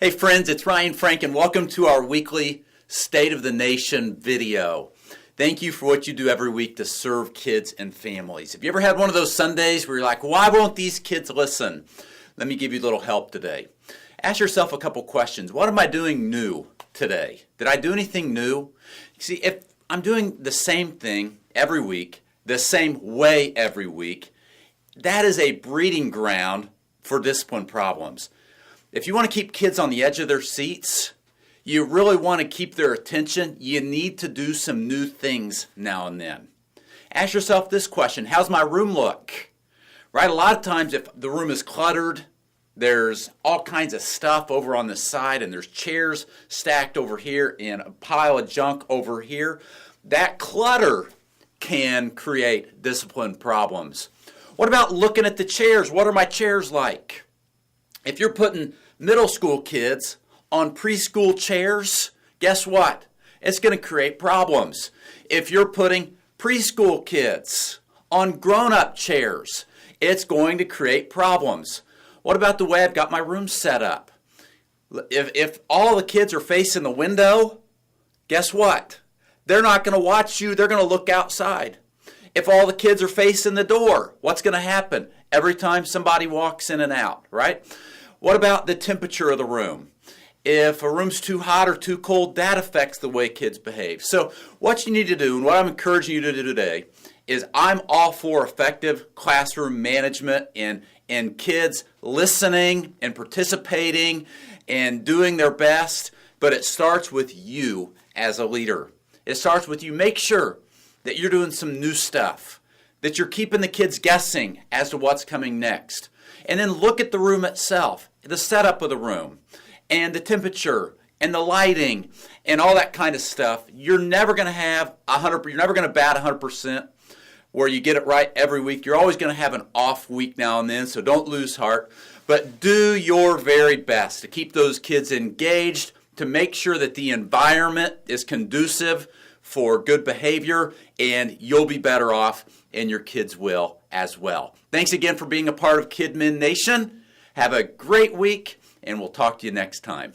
Hey friends, it's Ryan Frank and welcome to our weekly State of the Nation video. Thank you for what you do every week to serve kids and families. Have you ever had one of those Sundays where you're like, why won't these kids listen? Let me give you a little help today. Ask yourself a couple questions. What am I doing new today? Did I do anything new? See, if I'm doing the same thing every week, the same way every week, that is a breeding ground for discipline problems. If you want to keep kids on the edge of their seats, you really want to keep their attention, you need to do some new things now and then. Ask yourself this question: how's my room look? Right? A lot of times if the room is cluttered, there's all kinds of stuff over on the side and there's chairs stacked over here and a pile of junk over here. That clutter can create discipline problems. What about looking at the chairs? What are my chairs like? If you're putting middle school kids on preschool chairs, guess what? It's going to create problems. If you're putting preschool kids on grown-up chairs, it's going to create problems. What about the way I've got my room set up? If all the kids are facing the window, guess what? They're not going to watch you. They're going to look outside. If all the kids are facing the door, what's going to happen every time somebody walks in and out, right? What about the temperature of the room? If a room's too hot or too cold, that affects the way kids behave. So what you need to do, and what I'm encouraging you to do today, is I'm all for effective classroom management and kids listening and participating and doing their best, but it starts with you as a leader. It starts with you. Make sure that you're doing some new stuff, that you're keeping the kids guessing as to what's coming next. And then look at the room itself, the setup of the room, and the temperature, and the lighting, and all that kind of stuff. You're never going to have 100%. You're never going to bat 100% where you get it right every week. You're always going to have an off week now and then, so don't lose heart. But do your very best to keep those kids engaged, to make sure that the environment is conducive for good behavior, and you'll be better off, and your kids will as well. Thanks again for being a part of Kidmin Nation. Have a great week, and we'll talk to you next time.